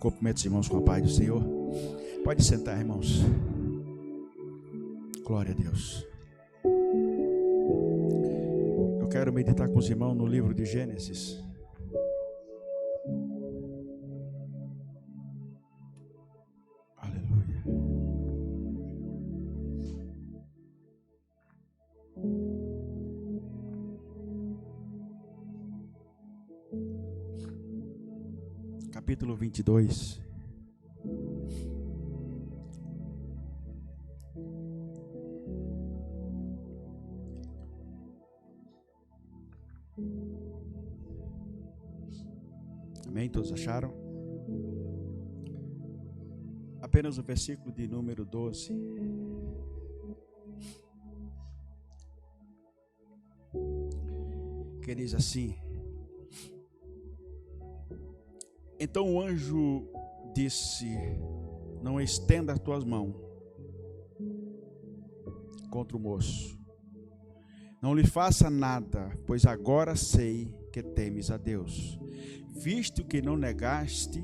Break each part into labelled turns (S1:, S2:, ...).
S1: Cumprimento os irmãos com a paz do Senhor. Pode sentar, irmãos. Glória a Deus. Eu quero meditar com os irmãos no livro de Gênesis. Aleluia. Capítulo 22. Amém? Todos acharam? Apenas o versículo de número 12. Que diz assim: Então o anjo disse: Não estenda as tuas mãos contra o moço. Não lhe faça nada, pois agora sei que temes a Deus, visto que não negaste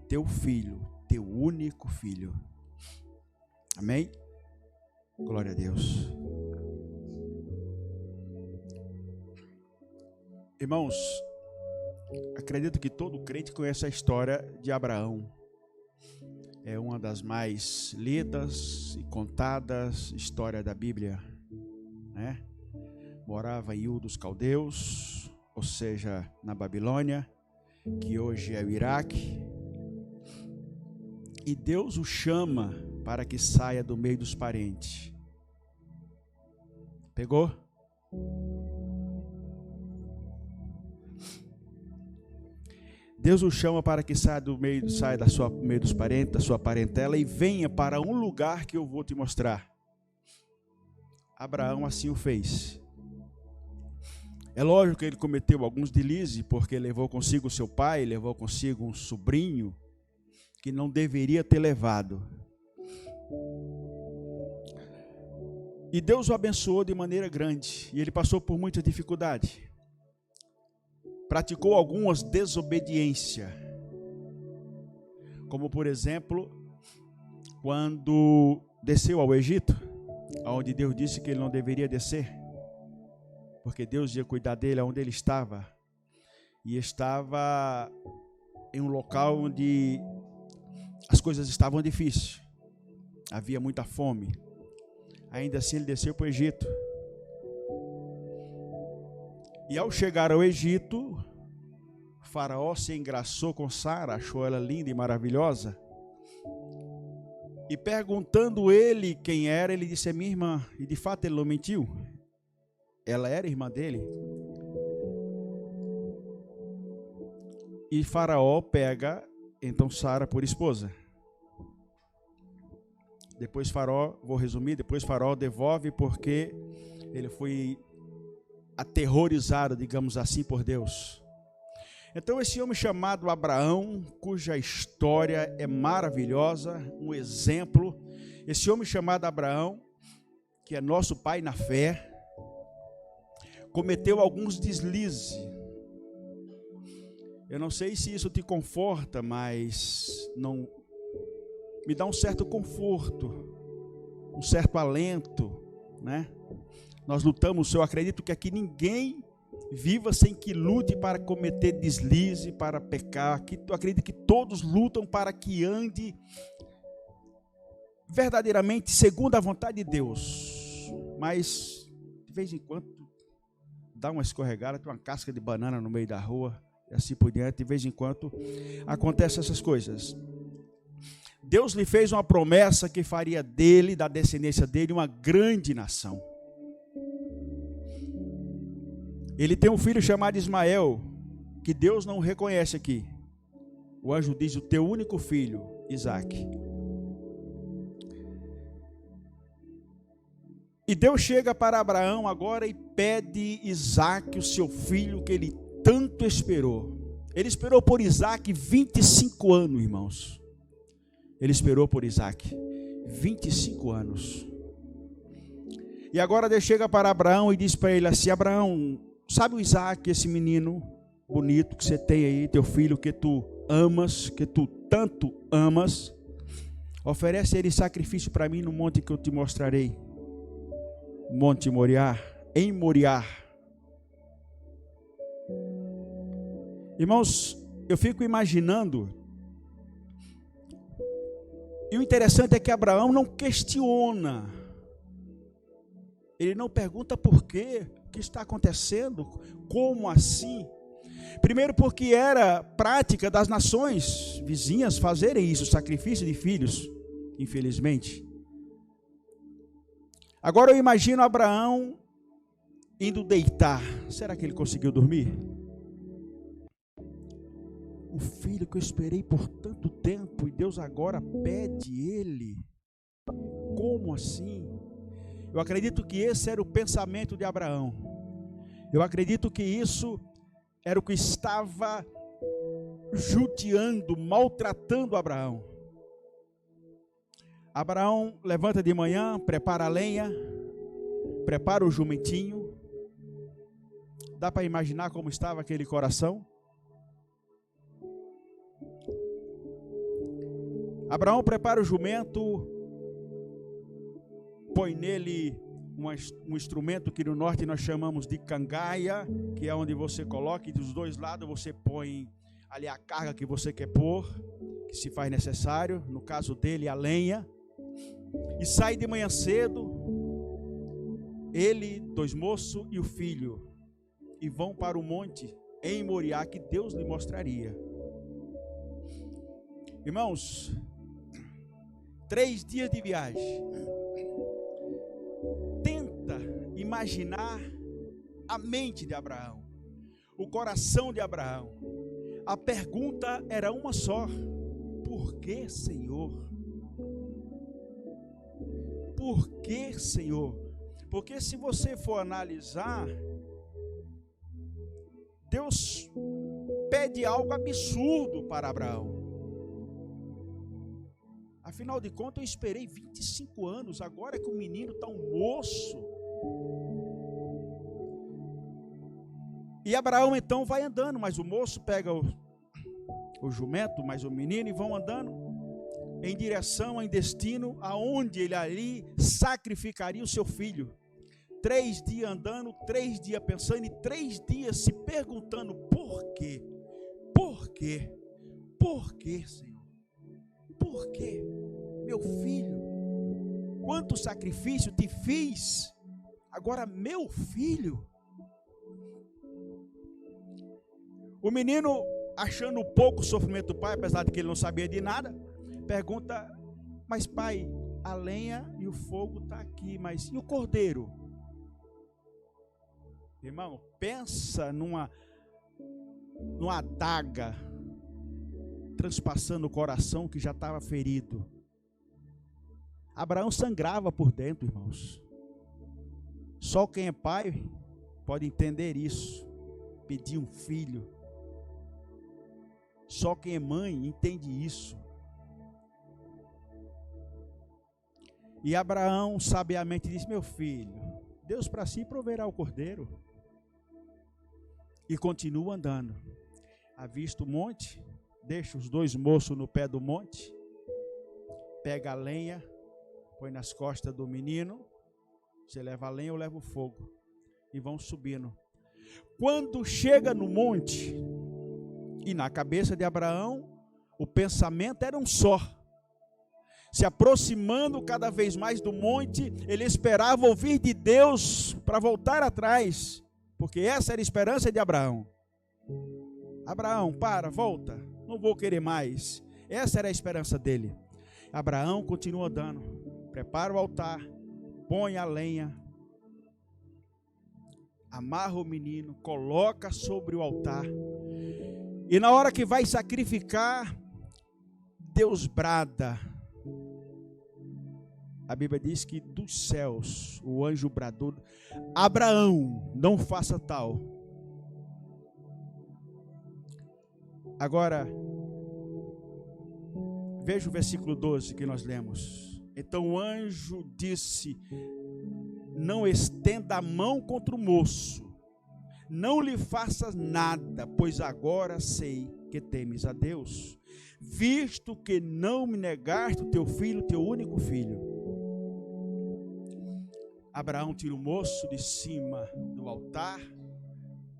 S1: teu filho, teu único filho. Amém? Glória a Deus. Irmãos, acredito que todo crente conhece a história de Abraão. É uma das mais lidas e contadas histórias da Bíblia, né? Morava em Ur dos Caldeus, ou seja, na Babilônia, que hoje é o Iraque. E Deus o chama para que saia do meio dos parentes. Pegou? Deus o chama para que saia do meio dos parentes, da sua parentela, e venha para um lugar que eu vou te mostrar. Abraão assim o fez. É lógico que ele cometeu alguns deslizes, porque levou consigo seu pai, levou consigo um sobrinho que não deveria ter levado. E Deus o abençoou de maneira grande, e ele passou por muita dificuldade. Praticou algumas desobediências, como por exemplo, quando desceu ao Egito, onde Deus disse que ele não deveria descer, porque Deus ia cuidar dele onde ele estava, e estava em um local onde as coisas estavam difíceis, havia muita fome. Ainda assim ele desceu para o Egito. E ao chegar ao Egito, Faraó se engraçou com Sara, achou ela linda e maravilhosa. E perguntando ele quem era, ele disse: é minha irmã. E de fato ele não mentiu. Ela era irmã dele. E Faraó pega então Sara por esposa. Depois Faraó, vou resumir, depois Faraó devolve porque ele foi aterrorizado, digamos assim, por Deus. Então esse homem chamado Abraão, cuja história é maravilhosa, um exemplo, esse homem chamado Abraão, que é nosso pai na fé, cometeu alguns deslizes. Eu não sei se isso te conforta, mas não me dá um certo conforto, um certo alento, né? Nós lutamos, eu acredito que aqui ninguém viva sem que lute para cometer deslize, para pecar. Aqui eu acredito que todos lutam para que ande verdadeiramente segundo a vontade de Deus. Mas de vez em quando dá uma escorregada, tem uma casca de banana no meio da rua, e assim por diante. De vez em quando acontecem essas coisas. Deus lhe fez uma promessa que faria dele, da descendência dele, uma grande nação. Ele tem um filho chamado Ismael, que Deus não reconhece aqui. O anjo diz: o teu único filho, Isaque. E Deus chega para Abraão agora e pede Isaque, o seu filho, que ele tanto esperou. Ele esperou por Isaque 25 anos, irmãos. Ele esperou por Isaque 25 anos. E agora Deus chega para Abraão e diz para ele assim: Abraão, sabe o Isaque, esse menino bonito que você tem aí, teu filho que tu amas, que tu tanto amas, oferece ele sacrifício para mim no monte que eu te mostrarei. Monte Moriá, em Moriá. Irmãos, eu fico imaginando, e o interessante é que Abraão não questiona, ele não pergunta por quê, o que está acontecendo, como assim? Primeiro porque era prática das nações vizinhas fazerem isso, sacrifício de filhos, infelizmente. Agora eu imagino Abraão indo deitar, será que ele conseguiu dormir? O filho que eu esperei por tanto tempo e Deus agora pede ele. Como assim? Eu acredito que esse era o pensamento de Abraão. Eu acredito que isso era o que estava judiando, maltratando Abraão. Abraão levanta de manhã, prepara a lenha, prepara o jumentinho. Dá para imaginar como estava aquele coração? Abraão prepara o jumento, põe nele um instrumento que no norte nós chamamos de cangaia, que é onde você coloca e dos dois lados você põe ali a carga que você quer pôr, que se faz necessário, no caso dele a lenha, e sai de manhã cedo, ele, 2 moços e o filho, e vão para o monte em Moriá que Deus lhe mostraria. Irmãos, 3 dias de viagem. Tenta imaginar a mente de Abraão, o coração de Abraão. A pergunta era uma só: por que, Senhor? Por que, Senhor? Porque se você for analisar, Deus pede algo absurdo para Abraão. Afinal de contas, eu esperei 25 anos, agora que o menino está um moço. E Abraão então vai andando, mas o moço pega o jumento, mais o menino, e vão andando em direção, em destino, aonde ele ali sacrificaria o seu filho. 3 dias andando, 3 dias pensando, e 3 dias se perguntando por quê? Por quê? Por quê, Senhor? Por quê? Meu filho, quanto sacrifício te fiz, agora meu filho. O menino, achando pouco o sofrimento do pai, apesar de que ele não sabia de nada, pergunta: mas pai, a lenha e o fogo está aqui, mas e o cordeiro? Irmão, pensa numa adaga transpassando o coração que já estava ferido. Abraão sangrava por dentro, irmãos. Só quem é pai pode entender isso. Pedir um filho. Só quem é mãe entende isso. E Abraão sabiamente disse: meu filho, Deus para si proverá o cordeiro. E continua andando. Avista o monte, deixa os 2 moços no pé do monte, pega a lenha, põe nas costas do menino. Você leva a lenha, eu levo o fogo, e vão subindo. Quando chega no monte, e na cabeça de Abraão, o pensamento era um só. Se aproximando cada vez mais do monte, ele esperava ouvir de Deus para voltar atrás, porque essa era a esperança de Abraão. Abraão, volta, não vou querer mais. Essa era a esperança dele. Abraão continua andando, prepara o altar, põe a lenha, amarra o menino, coloca sobre o altar, e na hora que vai sacrificar, Deus brada. A Bíblia diz que dos céus o anjo bradou: Abraão, não faça tal. Agora, veja o versículo 12 que nós lemos. Então o anjo disse: não estenda a mão contra o moço, não lhe faças nada, pois agora sei que temes a Deus, visto que não me negaste o teu filho, teu único filho. Abraão tira o moço de cima do altar,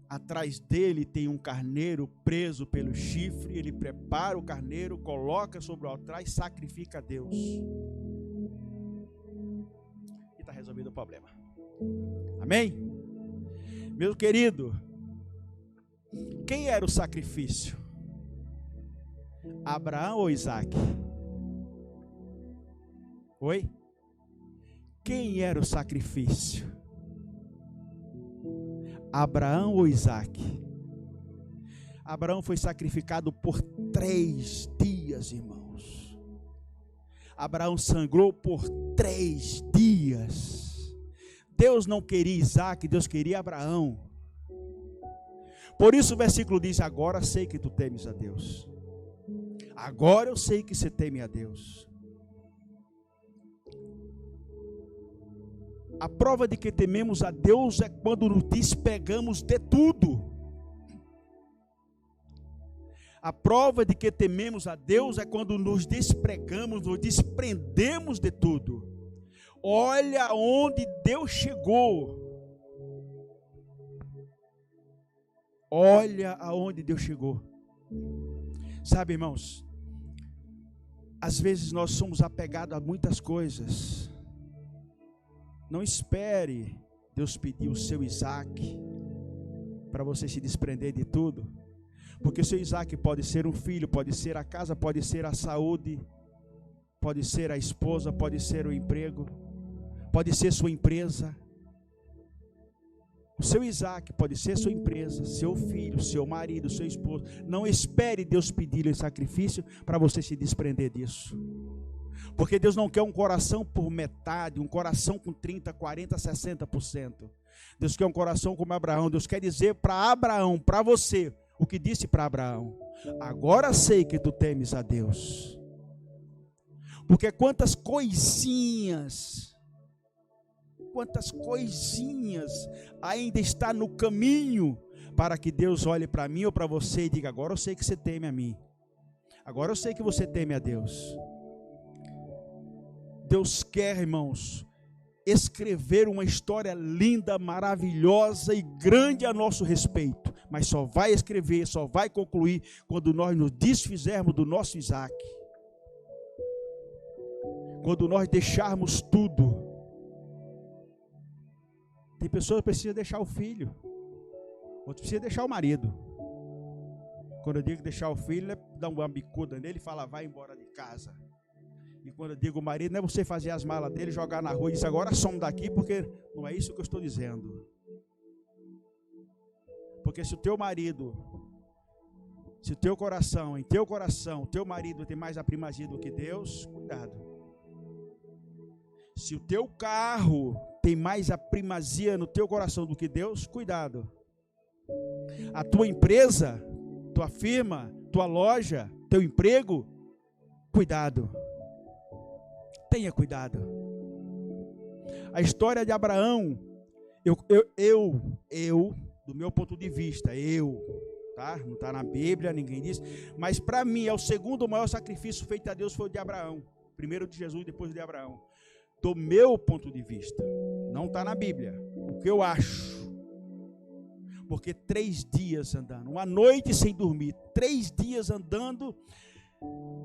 S1: atrás dele tem um carneiro preso pelo chifre, ele prepara o carneiro, coloca sobre o altar e sacrifica a Deus. E está resolvido o problema. Amém? Meu querido, quem era o sacrifício? Abraão ou Isaac? Oi? Quem era o sacrifício? Abraão ou Isaac? Abraão foi sacrificado por 3 dias, irmãos. Abraão sangrou por 3 dias. Deus não queria Isaac, Deus queria Abraão. Por isso o versículo diz: agora sei que tu temes a Deus. Agora eu sei que você teme a Deus. A prova de que tememos a Deus é quando nos despegamos de tudo. A prova de que tememos a Deus é quando nos despregamos, nos desprendemos de tudo. Olha onde Deus chegou. Olha aonde Deus chegou. Sabe, irmãos, às vezes nós somos apegados a muitas coisas. Não espere Deus pedir o seu Isaac para você se desprender de tudo, porque o seu Isaac pode ser um filho, pode ser a casa, pode ser a saúde, pode ser a esposa, pode ser o emprego, pode ser sua empresa. O seu Isaac pode ser sua empresa, seu filho, seu marido, seu esposo. Não espere Deus pedir em sacrifício para você se desprender disso. Porque Deus não quer um coração por metade, um coração com 30, 40, 60%. Deus quer um coração como Abraão. Deus quer dizer para Abraão, para você, o que disse para Abraão: agora sei que tu temes a Deus. Porque quantas coisinhas ainda está no caminho para que Deus olhe para mim ou para você e diga: agora eu sei que você teme a mim. Agora eu sei que você teme a Deus. Deus quer, irmãos, escrever uma história linda, maravilhosa e grande a nosso respeito, mas só vai escrever, só vai concluir quando nós nos desfizermos do nosso Isaac, quando nós deixarmos tudo. Tem pessoas que precisam deixar o filho, outros precisam deixar o marido. Quando eu digo deixar o filho, é dar uma bicuda nele e falar: vai embora de casa. E quando eu digo o marido, não é você fazer as malas dele, jogar na rua e dizer: agora some daqui, porque não é isso que eu estou dizendo. Porque se o teu marido, se o teu coração, em teu coração, o teu marido tem mais a primazia do que Deus, cuidado. Se o teu carro tem mais a primazia no teu coração do que Deus, cuidado. A tua empresa, tua firma, tua loja, teu emprego, cuidado. Tenha cuidado. A história de Abraão, do meu ponto de vista, tá? Não está na Bíblia, ninguém diz, mas para mim é o segundo maior sacrifício feito a Deus foi o de Abraão. Primeiro de Jesus, depois de Abraão. Do meu ponto de vista, não está na Bíblia, o que eu acho. Porque 3 dias andando, uma noite sem dormir, 3 dias andando,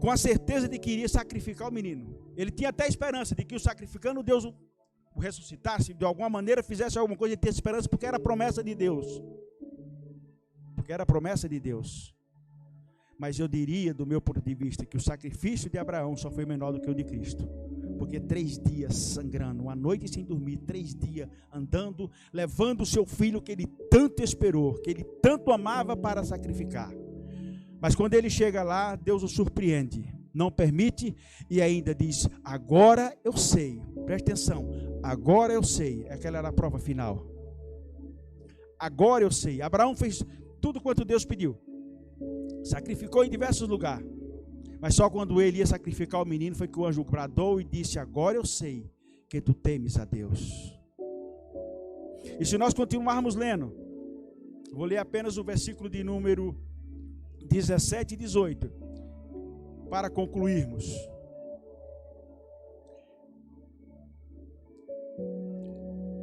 S1: com a certeza de que iria sacrificar o menino. Ele tinha até esperança de que o sacrificando Deus o ressuscitasse, de alguma maneira fizesse alguma coisa, ele tinha esperança, porque era a promessa de Deus. Porque era a promessa de Deus. Mas eu diria, do meu ponto de vista, que o sacrifício de Abraão só foi menor do que o de Cristo. Porque 3 dias sangrando, uma noite sem dormir, 3 dias andando, levando o seu filho que ele tanto esperou, que ele tanto amava, para sacrificar. Mas quando ele chega lá, Deus o surpreende, não permite e ainda diz: agora eu sei. Preste atenção, agora eu sei. Aquela era a prova final. Agora eu sei. Abraão fez tudo quanto Deus pediu, sacrificou em diversos lugares, mas só quando ele ia sacrificar o menino foi que o anjo bradou e disse: agora eu sei que tu temes a Deus. E se nós continuarmos lendo, Vou ler apenas o versículo de número 17 e 18, para concluirmos.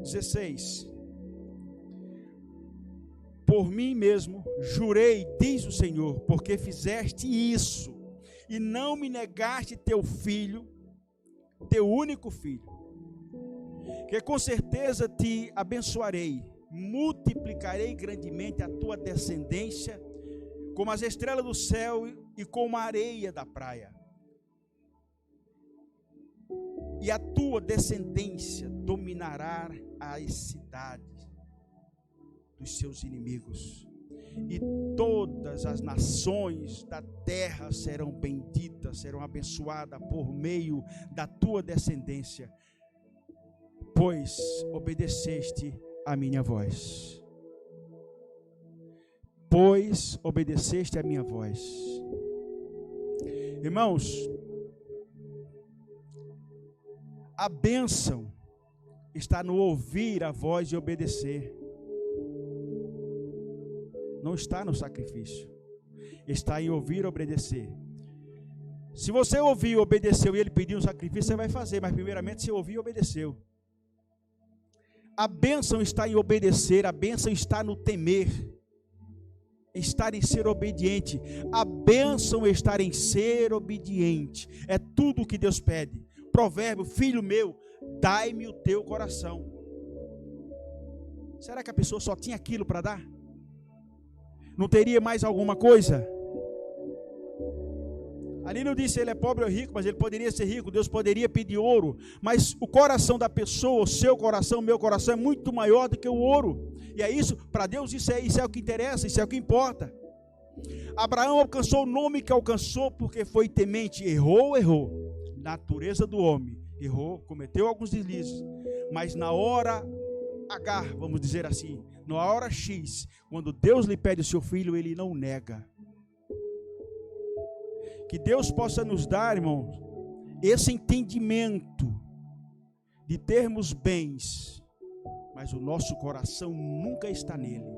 S1: 16. Por mim mesmo jurei, diz o Senhor, porque fizeste isso, e não me negaste teu filho, teu único filho, que com certeza te abençoarei, multiplicarei grandemente a tua descendência, como as estrelas do céu e como a areia da praia. E a tua descendência dominará as cidades dos seus inimigos, e todas as nações da terra serão benditas, serão abençoadas por meio da tua descendência, pois obedeceste a minha voz. Pois obedeceste a minha voz. Irmãos, a bênção está no ouvir a voz e obedecer. Não está no sacrifício. Está em ouvir e obedecer. Se você ouvir e obedeceu e ele pediu um sacrifício, você vai fazer, mas primeiramente você ouviu e obedeceu. A bênção está em obedecer, a bênção está no temer, estar em ser obediente. A bênção está em ser obediente. É tudo o que Deus pede. Provérbio: filho meu, dai-me o teu coração. Será que a pessoa só tinha aquilo para dar? Não teria mais alguma coisa? Ali não disse ele é pobre ou rico, mas ele poderia ser rico. Deus poderia pedir ouro, mas o coração da pessoa, o seu coração, o meu coração é muito maior do que o ouro. E é isso, para Deus isso é o que interessa, isso é o que importa. Abraão alcançou o nome que alcançou porque foi temente. Errou. Natureza do homem, errou, cometeu alguns deslizes, mas na hora H, vamos dizer assim, na hora X, quando Deus lhe pede o seu filho, ele não nega. Que Deus possa nos dar, irmãos, esse entendimento de termos bens, mas o nosso coração nunca está nele.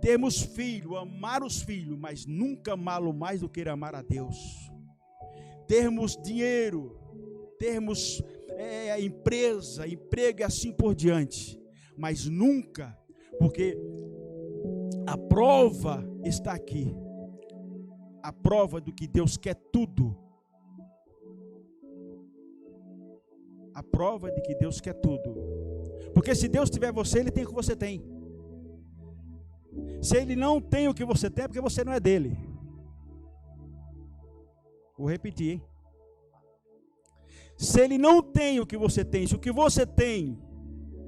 S1: Termos filho, amar os filhos, mas nunca amá-lo mais do que amar a Deus. Termos dinheiro, termos empresa, emprego e assim por diante, mas nunca, porque a prova está aqui, a prova do que Deus quer tudo, a prova de que Deus quer tudo, porque se Deus tiver você, Ele tem o que você tem. Se Ele não tem o que você tem, é porque você não é dele. Vou repetir, hein? Se Ele não tem o que você tem, se o que você tem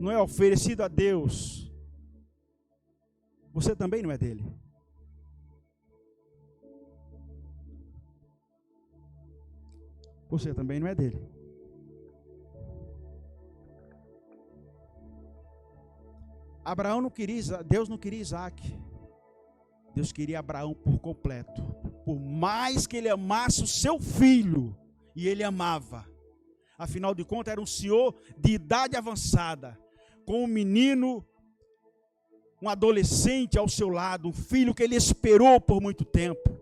S1: não é oferecido a Deus, você também não é dele. Você também não é dele. Abraão não queria, Deus não queria Isaac. Deus queria Abraão por completo. Por mais que ele amasse o seu filho, e ele amava. Afinal de contas, era um senhor de idade avançada, com um menino, um adolescente ao seu lado, um filho que ele esperou por muito tempo.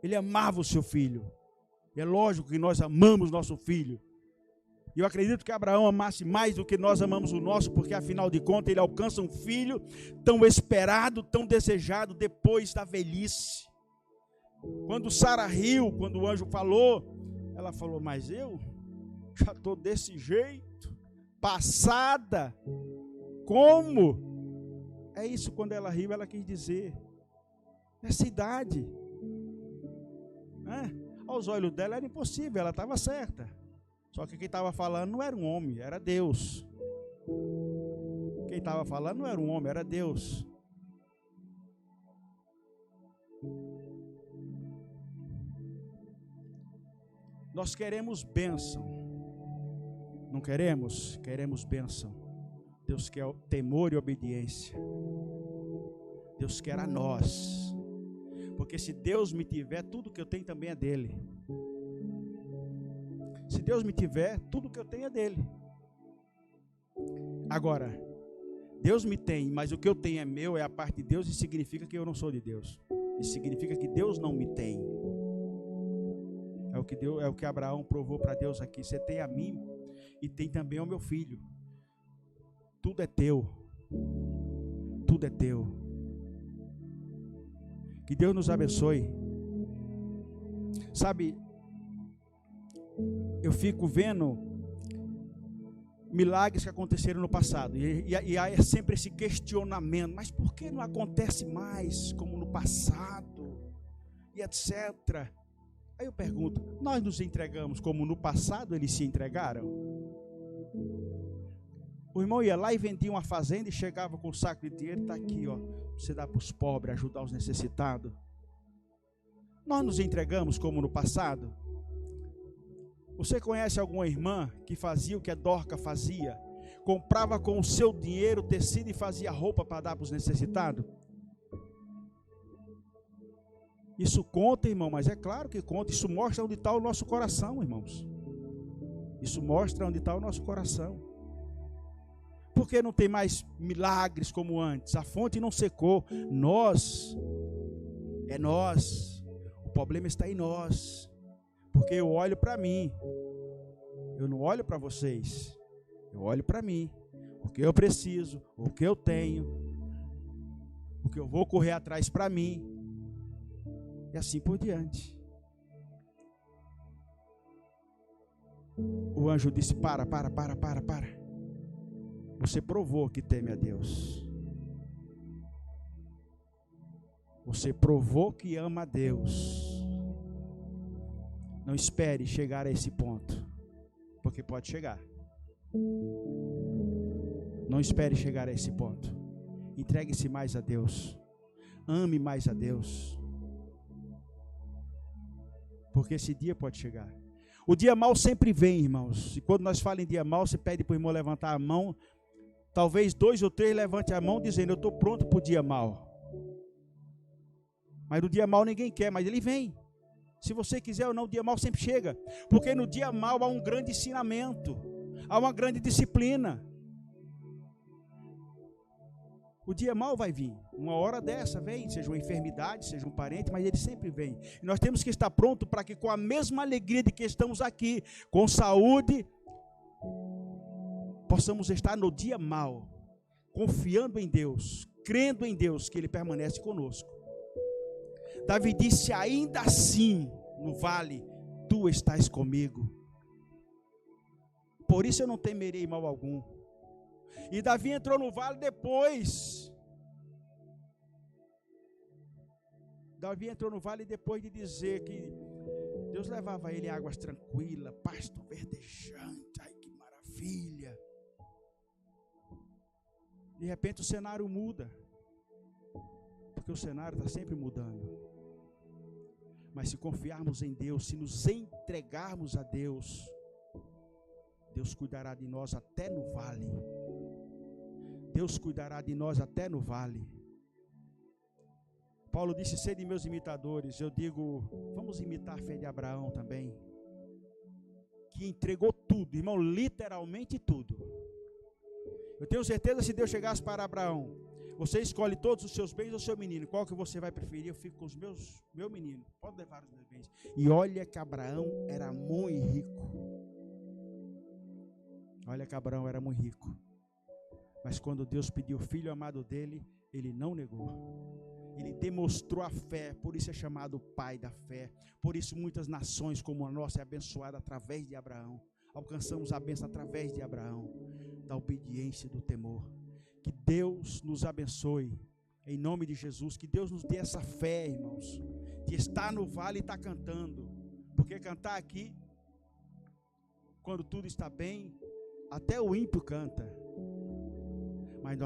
S1: Ele amava o seu filho. É lógico que nós amamos nosso filho. E eu acredito que Abraão amasse mais do que nós amamos o nosso, porque afinal de contas ele alcança um filho tão esperado, tão desejado depois da velhice. Quando Sara riu, quando o anjo falou, ela falou: mas eu já estou desse jeito, passada, como? É isso, quando ela riu, ela quis dizer, essa idade, aos olhos dela era impossível, ela estava certa. Só que quem estava falando não era um homem, era Deus. Quem estava falando não era um homem, era Deus. Nós queremos bênção. Não queremos? Queremos bênção. Deus quer temor e obediência. Deus quer a nós. Porque se Deus me tiver, tudo que eu tenho também é dele. Se Deus me tiver, tudo que eu tenho é dele. Agora, Deus me tem, mas o que eu tenho é meu, é a parte de Deus, e significa que eu não sou de Deus. Isso significa que Deus não me tem. É o que Abraão provou para Deus aqui. Você tem a mim e tem também ao meu filho. Tudo é teu. Tudo é teu. Que Deus nos abençoe. Sabe, eu fico vendo milagres que aconteceram no passado, e há sempre esse questionamento, mas por que não acontece mais como no passado, e etc. Aí eu pergunto, nós nos entregamos como no passado eles se entregaram? O irmão ia lá e vendia uma fazenda e chegava com um saco de dinheiro, está aqui, ó, você dá para os pobres, ajudar os necessitados. Nós nos entregamos como no passado? Você conhece alguma irmã que fazia o que a Dorca fazia? Comprava com o seu dinheiro tecido e fazia roupa para dar para os necessitados? Isso conta, irmão, mas é claro que conta. Isso mostra onde está o nosso coração, irmãos. Isso mostra onde está o nosso coração. Por que não tem mais milagres como antes? A fonte não secou. Nós. O problema está em nós. Porque eu olho para mim. Eu não olho para vocês. Eu olho para mim. O que eu preciso, o que eu tenho, o que eu vou correr atrás para mim. E assim por diante. O anjo disse: para. Você provou que teme a Deus. Você provou que ama a Deus. Não espere chegar a esse ponto, porque pode chegar. Não espere chegar a esse ponto. Entregue-se mais a Deus. Ame mais a Deus. Porque esse dia pode chegar. O dia mau sempre vem, irmãos. E quando nós falamos em dia mau, você pede para o irmão levantar a mão. Talvez 2 ou 3 levante a mão dizendo: eu estou pronto para o dia mau. Mas no dia mau ninguém quer, mas ele vem. Se você quiser ou não, o dia mau sempre chega. Porque no dia mau há um grande ensinamento. Há uma grande disciplina. O dia mau vai vir. Uma hora dessa vem, seja uma enfermidade, seja um parente, mas ele sempre vem. E nós temos que estar pronto para que com a mesma alegria de que estamos aqui, com saúde, possamos estar no dia mau, confiando em Deus, crendo em Deus, que Ele permanece conosco. Davi disse: ainda assim, no vale, tu estás comigo. Por isso eu não temerei mal algum. E Davi entrou no vale depois. Davi entrou no vale depois de dizer que Deus levava ele em águas tranquilas, pasto verdejante. Ai, que maravilha. De repente o cenário muda. Porque o cenário está sempre mudando. Mas se confiarmos em Deus, se nos entregarmos a Deus, Deus cuidará de nós até no vale. Deus cuidará de nós até no vale. Paulo disse: sede meus imitadores. Eu digo, vamos imitar a fé de Abraão também, que entregou tudo, irmão, literalmente tudo. Eu tenho certeza, se Deus chegasse para Abraão: você escolhe todos os seus bens ou seu menino, qual que você vai preferir? Eu fico com os meu menino, pode levar os meus bens. E olha que Abraão era muito rico. Olha que Abraão era muito rico. Mas quando Deus pediu o filho amado dele, ele não negou. Ele demonstrou a fé, por isso é chamado pai da fé. Por isso muitas nações como a nossa é abençoada através de Abraão. Alcançamos a bênção através de Abraão, da obediência e do temor. Que Deus nos abençoe, em nome de Jesus. Que Deus nos dê essa fé, irmãos, de estar no vale e estar cantando. Porque cantar aqui, quando tudo está bem, até o ímpio canta. Mas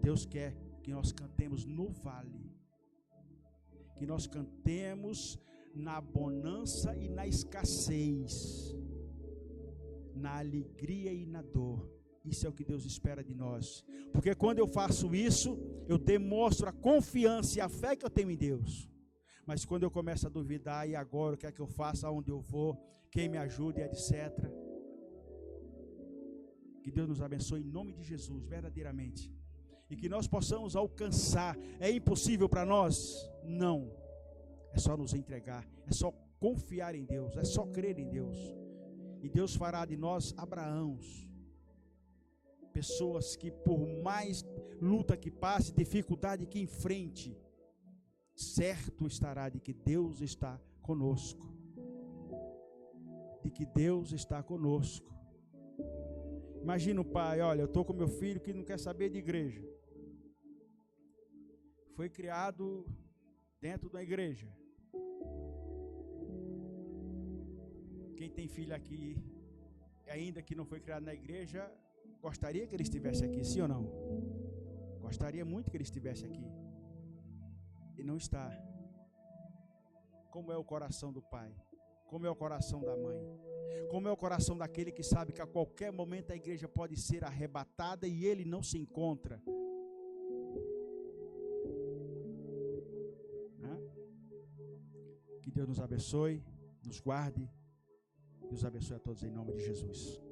S1: Deus quer que nós cantemos no vale. Que nós cantemos na bonança e na escassez, na alegria e na dor. Isso é o que Deus espera de nós. Porque quando eu faço isso, eu demonstro a confiança e a fé que eu tenho em Deus. Mas quando eu começo a duvidar, e agora o que é que eu faço, aonde eu vou, quem me ajuda, etc. Que Deus nos abençoe em nome de Jesus, verdadeiramente. e que nós possamos alcançar. É impossível para nós? Não. É só nos entregar, é só confiar em Deus, é só crer em Deus. E Deus fará de nós Abraãos, pessoas que por mais luta que passe, dificuldade que enfrente, certo estará de que Deus está conosco. De que Deus está conosco. Imagina o pai, olha, eu estou com meu filho que não quer saber de igreja. Foi criado dentro da igreja. Quem tem filho aqui, ainda que não foi criado na igreja, gostaria que ele estivesse aqui, sim ou não? Gostaria muito que ele estivesse aqui. E não está. Como é o coração do pai? Como é o coração da mãe? Como é o coração daquele que sabe que a qualquer momento a igreja pode ser arrebatada e ele não se encontra? Que Deus nos abençoe, nos guarde e nos abençoe a todos em nome de Jesus.